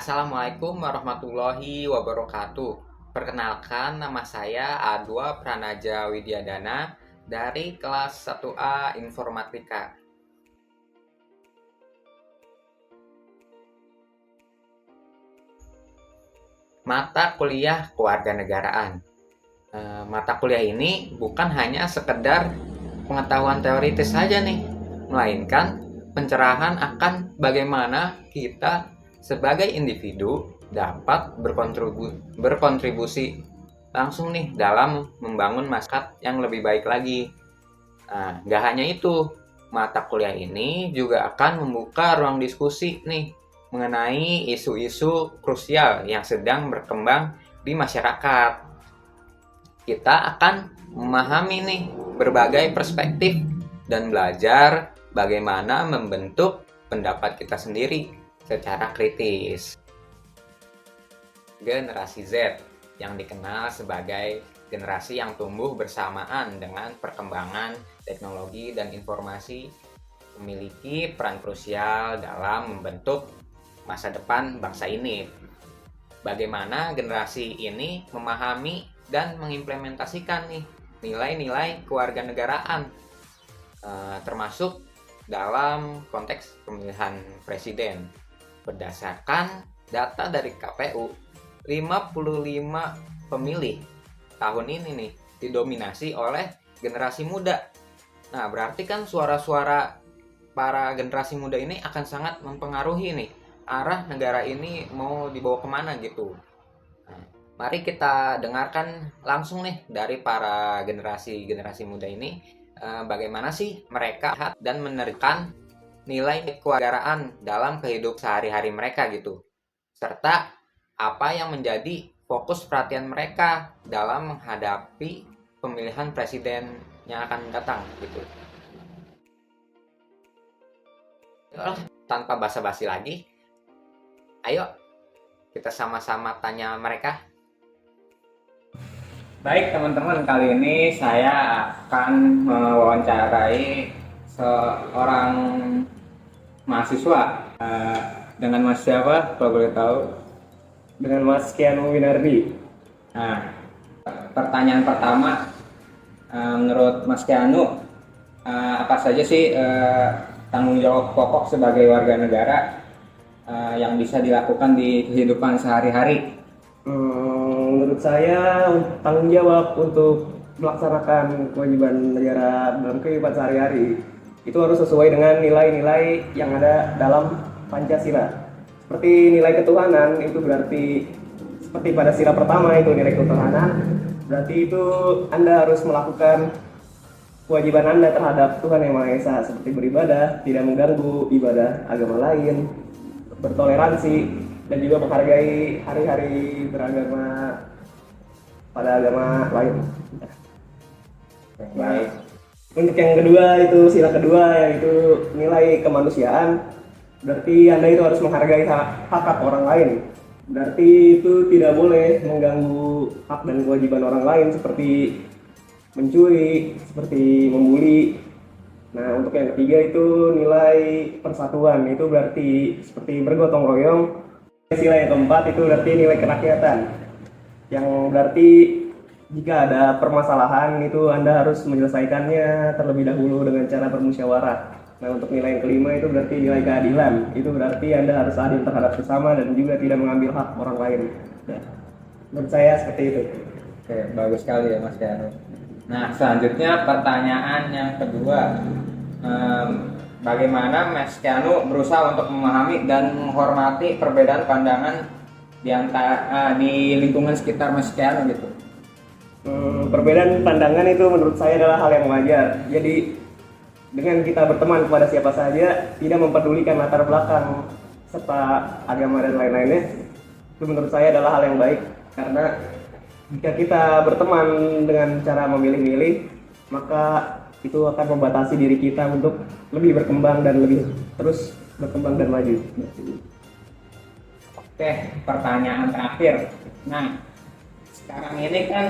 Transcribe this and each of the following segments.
Assalamualaikum warahmatullahi wabarakatuh. Perkenalkan, nama saya Adwa Pranaja Widyadana dari kelas 1A Informatika. Mata kuliah kewarganegaraan. Mata kuliah ini bukan hanya sekedar pengetahuan teoritis saja nih, melainkan pencerahan akan bagaimana kita sebagai individu dapat berkontribusi langsung nih dalam membangun masyarakat yang lebih baik lagi. Nah, nggak hanya itu, mata kuliah ini juga akan membuka ruang diskusi nih mengenai isu-isu krusial yang sedang berkembang di masyarakat. Kita akan memahami nih berbagai perspektif dan belajar bagaimana membentuk pendapat kita sendiri secara kritis. Generasi Z yang dikenal sebagai generasi yang tumbuh bersamaan dengan perkembangan teknologi dan informasi memiliki peran krusial dalam membentuk masa depan bangsa ini. Bagaimana generasi ini memahami dan mengimplementasikan nih nilai-nilai kewarganegaraan, termasuk dalam konteks pemilihan presiden. Berdasarkan data dari KPU, 55 pemilih tahun ini nih didominasi oleh generasi muda. Nah, berarti kan suara-suara para generasi muda ini akan sangat mempengaruhi nih arah negara ini mau dibawa kemana gitu. Nah, mari kita dengarkan langsung nih dari para generasi muda ini, bagaimana sih mereka dan menerapkan nilai kewarganegaraan dalam kehidupan sehari-hari mereka gitu, serta apa yang menjadi fokus perhatian mereka dalam menghadapi pemilihan presiden yang akan datang gitu. Tanpa basa-basi lagi, ayo kita sama-sama tanya mereka. Baik teman-teman, kali ini saya akan mewawancarai seorang mahasiswa. Dengan Mas siapa kalau boleh tahu? Dengan Mas Keanu Winardi. Nah, pertanyaan pertama, menurut Mas Keanu, apa saja sih tanggung jawab pokok sebagai warga negara yang bisa dilakukan di kehidupan sehari-hari? Menurut saya tanggung jawab untuk melaksanakan kewajiban negara dalam kehidupan sehari-hari itu harus sesuai dengan nilai-nilai yang ada dalam Pancasila. Seperti nilai ketuhanan, itu berarti seperti pada sila pertama itu nilai ketuhanan, berarti itu Anda harus melakukan kewajiban Anda terhadap Tuhan Yang Maha Esa, seperti beribadah, tidak mengganggu ibadah agama lain, bertoleransi, dan juga menghargai hari-hari beragama pada agama lain. Baik. Untuk yang kedua itu sila kedua, yaitu nilai kemanusiaan. Berarti Anda itu harus menghargai hak orang lain. Berarti itu tidak boleh mengganggu hak dan kewajiban orang lain seperti mencuri, seperti membuli. Nah, untuk yang ketiga itu nilai persatuan. Itu berarti seperti bergotong royong. Sila yang keempat itu berarti nilai kerakyatan. Yang berarti jika ada permasalahan itu Anda harus menyelesaikannya terlebih dahulu dengan cara bermusyawarah. Nah, untuk nilai yang kelima itu berarti nilai keadilan. Itu berarti Anda harus adil terhadap sesama dan juga tidak mengambil hak orang lain. Ya. Menurut saya seperti itu. Oke, bagus sekali ya Mas Keanu. Nah, selanjutnya pertanyaan yang kedua, bagaimana Mas Keanu berusaha untuk memahami dan menghormati perbedaan pandangan di lingkungan sekitar Mas Keanu gitu? Perbedaan pandangan itu menurut saya adalah hal yang wajar. Jadi dengan kita berteman kepada siapa saja, tidak mempedulikan latar belakang serta agama dan lain-lainnya, itu menurut saya adalah hal yang baik. Karena jika kita berteman dengan cara memilih-milih, maka itu akan membatasi diri kita untuk lebih berkembang dan lebih terus berkembang dan maju. Oke, pertanyaan terakhir. Nah, sekarang ini kan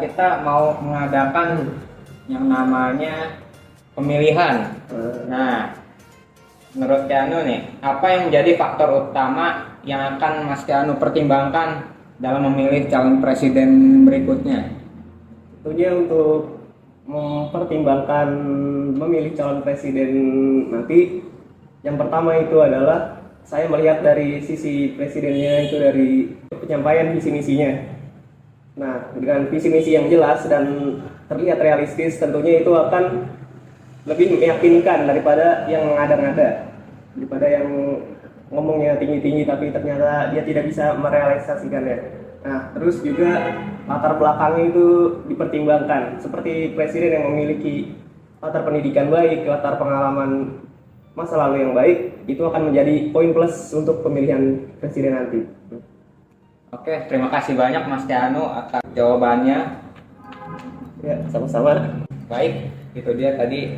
kita mau mengadakan yang namanya pemilihan. Nah, Menurut Keanu nih, apa yang menjadi faktor utama yang akan Mas Keanu pertimbangkan dalam memilih calon presiden berikutnya? Tentunya untuk mempertimbangkan memilih calon presiden nanti, yang pertama itu adalah saya melihat dari sisi presidennya itu dari penyampaian visi misinya. Nah, dengan visi misi yang jelas dan terlihat realistis, tentunya itu akan lebih meyakinkan daripada yang mengada-ngada, daripada yang ngomongnya tinggi-tinggi tapi ternyata dia tidak bisa merealisasikannya. Nah, terus juga latar belakangnya itu dipertimbangkan, seperti presiden yang memiliki latar pendidikan baik, latar pengalaman masa lalu yang baik, itu akan menjadi poin plus untuk pemilihan presiden nanti. Oke, terima kasih banyak Mas Keanu atas jawabannya. Ya, sama-sama. Baik, itu dia tadi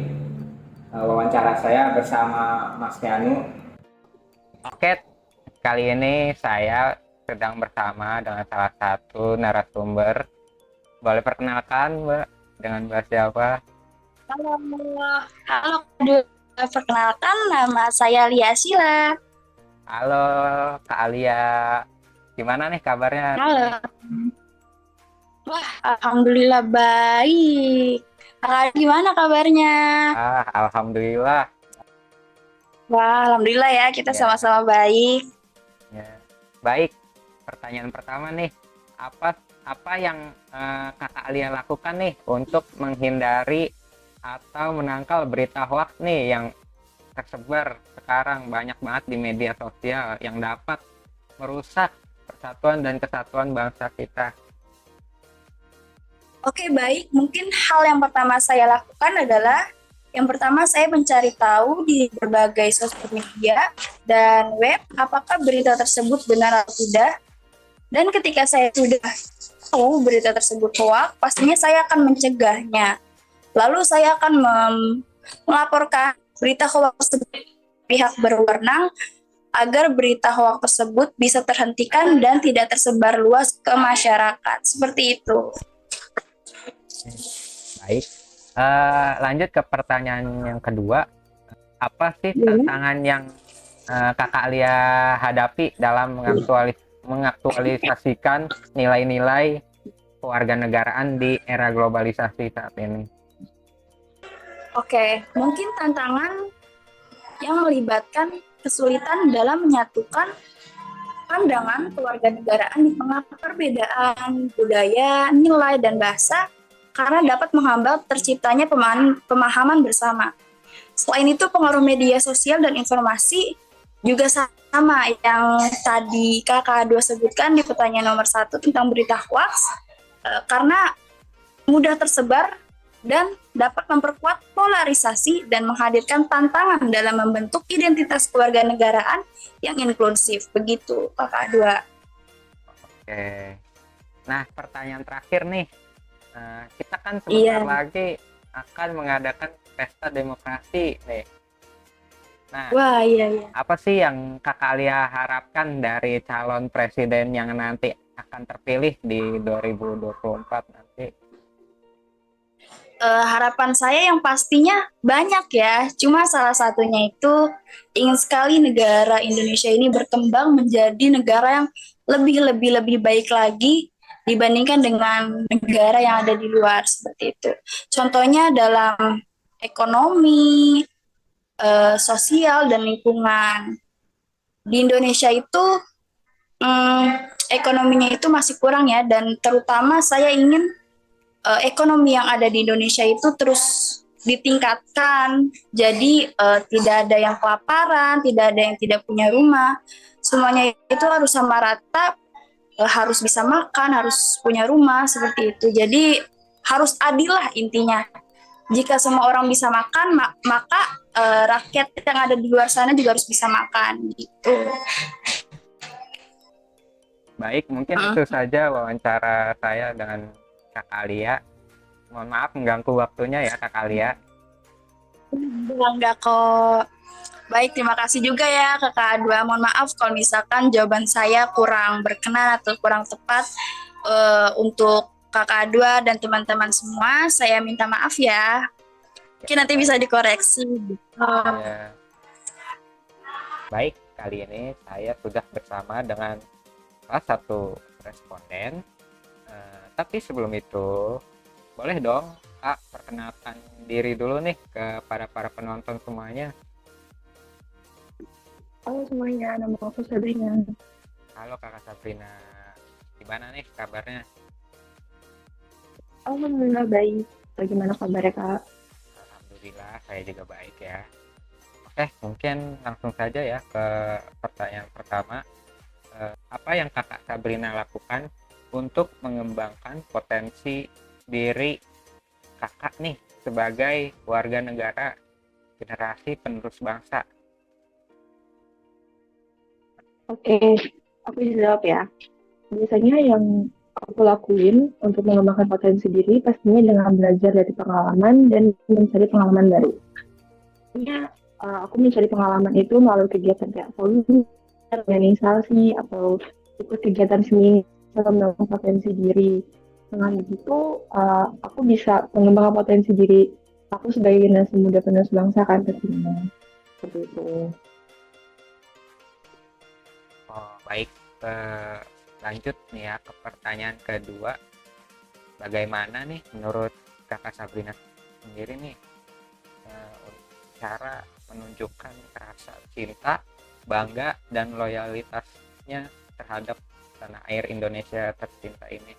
wawancara saya bersama Mas Keanu. Oke, kali ini saya sedang bersama dengan salah satu narasumber. Boleh perkenalkan, Mbak, dengan Mbak siapa? Halo, halo, aduh, perkenalkan nama saya Lia Sila. Halo, Kak Alia. Gimana nih kabarnya hari ini? Halo, wah, alhamdulillah baik. Kakak gimana kabarnya? Alhamdulillah. Wah, alhamdulillah ya, kita Ya, sama-sama baik. ya. Baik. Pertanyaan pertama nih, apa apa yang Kakak Alia lakukan nih untuk menghindari atau menangkal berita hoax nih yang tersebar sekarang banyak banget di media sosial yang dapat merusak persatuan dan kesatuan bangsa kita. Oke, baik. Mungkin hal yang pertama saya lakukan adalah yang pertama saya mencari tahu di berbagai sosial media dan web apakah berita tersebut benar atau tidak. Dan ketika saya sudah tahu berita tersebut hoax, pastinya saya akan mencegahnya. Lalu saya akan melaporkan berita hoax tersebut ke pihak berwenang agar berita hoax tersebut bisa terhentikan dan tidak tersebar luas ke masyarakat. Seperti itu. Baik. Lanjut ke pertanyaan yang kedua. Apa sih Ya. tantangan yang Kakak Alia hadapi dalam mengaktualisasikan nilai-nilai kewarganegaraan di era globalisasi saat ini? Oke, mungkin tantangan yang melibatkan kesulitan dalam menyatukan pandangan kewarganegaraan di tengah perbedaan budaya, nilai, dan bahasa karena dapat menghambat terciptanya pemahaman bersama. Selain itu, pengaruh media sosial dan informasi juga sama yang tadi Kakak dua sebutkan di pertanyaan nomor 1 tentang berita hoax, karena mudah tersebar dan dapat memperkuat polarisasi dan menghadirkan tantangan dalam membentuk identitas kewarganegaraan yang inklusif. Begitu, Kakak dua. Oke. Nah, pertanyaan terakhir nih. Kita kan sebentar lagi akan mengadakan pesta demokrasi nih. Nah, Wah, iya. apa sih yang Kakak Alia harapkan dari calon presiden yang nanti akan terpilih di 2024 nanti? Harapan saya yang pastinya banyak ya. Cuma salah satunya itu ingin sekali negara Indonesia ini berkembang menjadi negara yang lebih baik lagi dibandingkan dengan negara yang ada di luar seperti itu. Contohnya dalam ekonomi, sosial dan lingkungan. Di Indonesia itu ekonominya itu masih kurang ya, dan terutama saya ingin ekonomi yang ada di Indonesia itu terus ditingkatkan. Jadi tidak ada yang kelaparan, tidak ada yang tidak punya rumah. Semuanya itu harus sama rata, harus bisa makan, harus punya rumah seperti itu. Jadi harus adil lah intinya. Jika semua orang bisa makan, maka rakyat yang ada di luar sana juga harus bisa makan gitu. Baik, mungkin itu saja wawancara saya dengan Kakak Alia. Mohon maaf mengganggu waktunya ya Kakak Alia. Enggak kok. Baik, terima kasih juga ya Kakak Dua. Mohon maaf kalau misalkan jawaban saya kurang berkenan atau kurang tepat untuk Kakak Dua dan teman-teman semua. Saya minta maaf ya. Mungkin nanti bisa dikoreksi. Ya. Baik, kali ini saya sudah bersama dengan salah satu responden. Tapi sebelum itu, boleh dong Kak perkenalkan diri dulu nih kepada para penonton semuanya. Halo semuanya, nama aku Sabrina. Halo Kakak Sabrina, gimana nih kabarnya? Alhamdulillah baik. Bagaimana kabarnya Kak? Alhamdulillah, saya juga baik ya. Oke, mungkin langsung saja ya ke pertanyaan pertama. Apa yang Kakak Sabrina lakukan untuk mengembangkan potensi diri Kakak nih sebagai warga negara generasi penerus bangsa? Oke, aku jawab ya. Biasanya yang aku lakuin untuk mengembangkan potensi diri pastinya dengan belajar dari pengalaman dan mencari pengalaman baru. Biasanya aku mencari pengalaman itu melalui kegiatan kayak volunteer, organisasi, atau ikut kegiatan seni dalam mengembangkan potensi diri. Dengan begitu, aku bisa mengembangkan potensi diri aku sebagai generasi muda penerus bangsa kan pastinya. Seperti itu. Oh, baik. Lanjut nih ya ke pertanyaan kedua. Bagaimana nih menurut Kakak Sabrina sendiri nih cara menunjukkan rasa cinta, bangga, dan loyalitasnya terhadap tanah air Indonesia tercinta ini?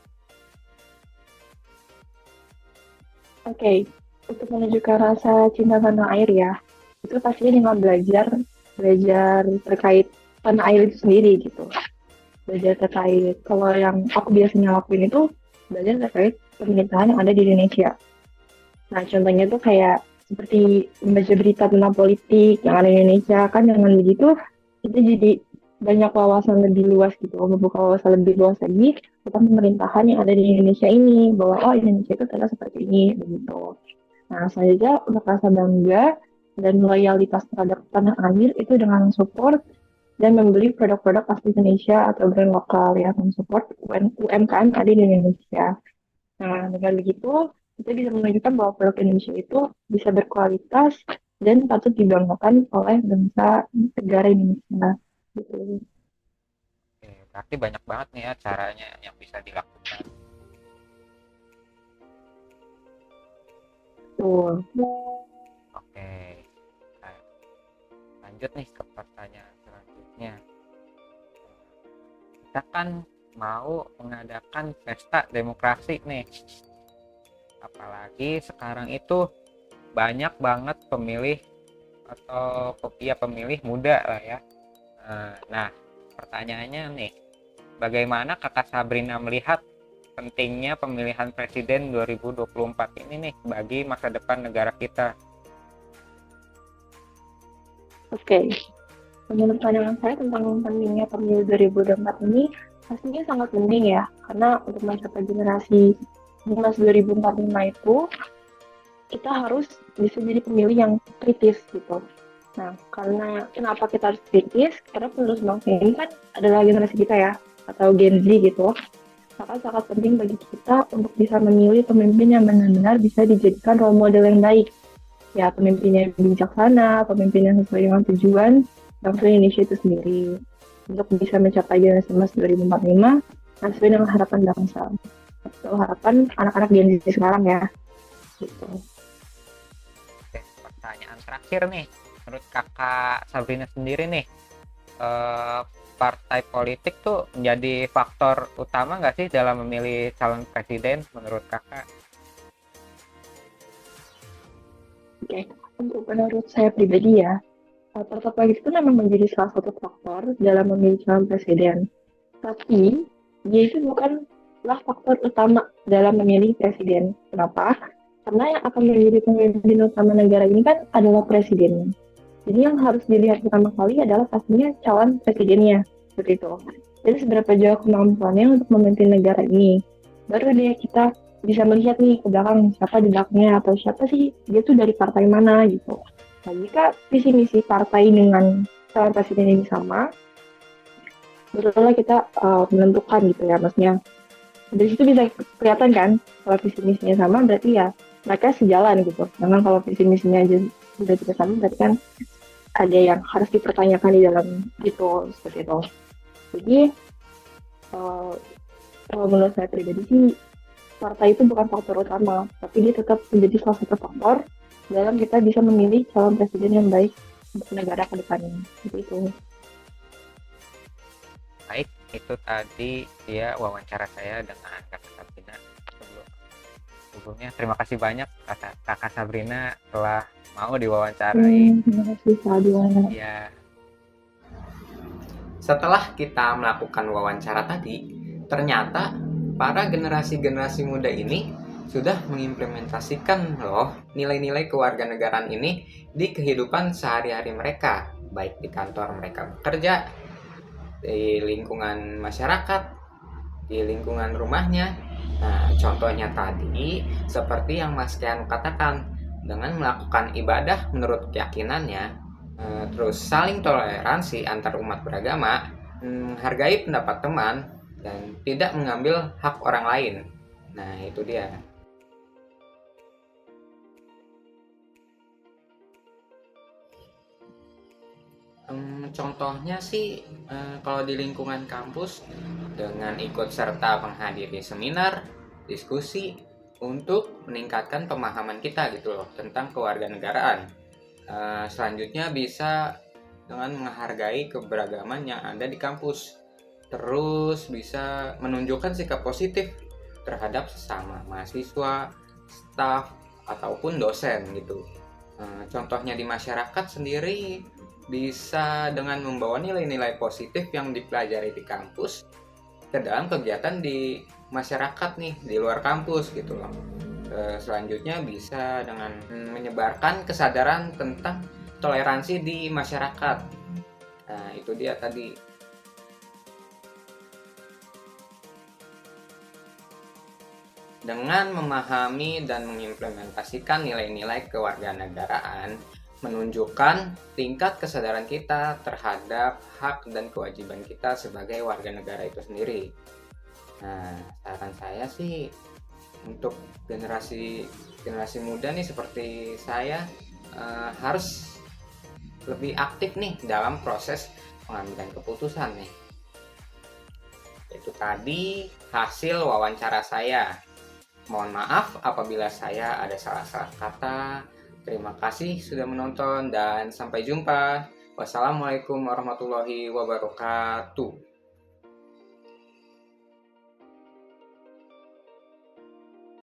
Oke, untuk menunjukkan rasa cinta tanah air ya, itu pastinya dengan belajar terkait tanah air itu sendiri gitu. Belajar terkait, kalau yang aku biasanya lakuin itu belajar terkait pemerintahan yang ada di Indonesia. Nah, contohnya tuh kayak seperti membaca berita tentang politik yang ada di Indonesia, kan dengan begitu kita jadi banyak wawasan lebih luas gitu, membuka wawasan lebih luas lagi tentang pemerintahan yang ada di Indonesia ini, bahwa oh Indonesia itu ternyata seperti ini, begitu. Nah, selanjutnya untuk rasa bangga dan loyalitas terhadap tanah air itu dengan support dan membeli produk-produk asli Indonesia atau brand lokal yang mensupport UMKM ada di Indonesia. Nah, dengan begitu, kita bisa menunjukkan bahwa produk Indonesia itu bisa berkualitas dan patut dibanggakan oleh bangsa negara Indonesia. Gitu. Oke, berarti banyak banget nih ya caranya yang bisa dilakukan. Betul. Oke, nah, lanjut nih ke pertanyaan selanjutnya. Kita kan mau mengadakan pesta demokrasi nih, apalagi sekarang itu banyak banget pemilih atau ya pemilih muda lah ya. Nah, pertanyaannya nih, bagaimana Kakak Sabrina melihat pentingnya pemilihan presiden 2024 ini nih bagi masa depan negara kita? Oke, menurut pandangan saya tentang pentingnya pemilu 2024 ini pastinya sangat penting ya, karena untuk mencapai generasi emas 2045 itu kita harus bisa jadi pemilih yang kritis gitu. Nah, karena kenapa kita harus kritis? Karena penerus bangsa ini kan adalah generasi kita ya, atau Gen Z gitu. Maka sangat penting bagi kita untuk bisa memilih pemimpin yang benar-benar bisa dijadikan role model yang baik. Ya, pemimpin yang bijaksana, pemimpin yang sesuai dengan tujuan bangsa Indonesia itu sendiri. Untuk bisa mencapai generasi emas 2045, sesuai dengan harapan bangsa. Atau harapan anak-anak Gen Z sekarang ya. Gitu. Oke, pertanyaan terakhir nih, menurut Kakak Sabrina sendiri nih, partai politik tuh menjadi faktor utama nggak sih dalam memilih calon presiden menurut Kakak? Oke, untuk menurut saya pribadi ya, partai politik itu memang menjadi salah satu faktor dalam memilih calon presiden. Tapi, dia itu bukanlah faktor utama dalam memilih presiden. Kenapa? Karena yang akan menjadi pemimpin utama negara ini kan adalah presidennya. Jadi yang harus dilihat pertama kali adalah pastinya calon presidennya, seperti itu. Jadi seberapa jauh kemampuannya untuk memimpin negara ini. Baru deh kita bisa melihat nih ke belakang siapa di belakangnya atau siapa sih dia tuh dari partai mana gitu. Nah, jika visi misi partai dengan calon presiden ini sama, barulah kita menentukan gitu ya, maksudnya dari situ bisa kelihatan kan kalau visi misinya sama berarti ya mereka sejalan gitu. Karena kalau visi misinya aja sudah tidak sama berarti kan ada yang harus dipertanyakan di dalam itu seperti itu. Jadi kalau menurut saya pribadi sih partai itu bukan faktor utama, tapi dia tetap menjadi salah satu faktor dalam kita bisa memilih calon presiden yang baik untuk negara ke depannya. Seperti itu. Baik, itu tadi dia wawancara saya dengan Kakak Sabrina. Sebelumnya terima kasih banyak Kakak Sabrina telah mau diwawancarai. Terima kasih Sabrina. Ya. Setelah kita melakukan wawancara tadi, ternyata para generasi-generasi muda ini sudah mengimplementasikan loh nilai-nilai kewarganegaraan ini di kehidupan sehari-hari mereka, baik di kantor mereka bekerja, di lingkungan masyarakat, di lingkungan rumahnya. Nah, contohnya tadi seperti yang Mas Keanu katakan, dengan melakukan ibadah menurut keyakinannya, terus saling toleransi antar umat beragama, menghargai pendapat teman, dan tidak mengambil hak orang lain. Nah, itu dia. Contohnya sih, kalau di lingkungan kampus dengan ikut serta menghadiri seminar, diskusi untuk meningkatkan pemahaman kita gitu loh tentang kewarganegaraan. Selanjutnya bisa dengan menghargai keberagaman yang ada di kampus. Terus bisa menunjukkan sikap positif terhadap sesama mahasiswa, staf, ataupun dosen gitu. Contohnya di masyarakat sendiri bisa dengan membawa nilai-nilai positif yang dipelajari di kampus ke dalam kegiatan di masyarakat nih di luar kampus gitu loh. Selanjutnya bisa dengan menyebarkan kesadaran tentang toleransi di masyarakat. Nah, itu dia tadi. Dengan memahami dan mengimplementasikan nilai-nilai kewarganegaraan, menunjukkan tingkat kesadaran kita terhadap hak dan kewajiban kita sebagai warga negara itu sendiri. Nah, saran saya sih untuk generasi muda nih seperti saya harus lebih aktif nih dalam proses pengambilan keputusan nih. Itu tadi hasil wawancara saya. Mohon maaf apabila saya ada salah-salah kata. Terima kasih sudah menonton dan sampai jumpa. Wassalamualaikum warahmatullahi wabarakatuh.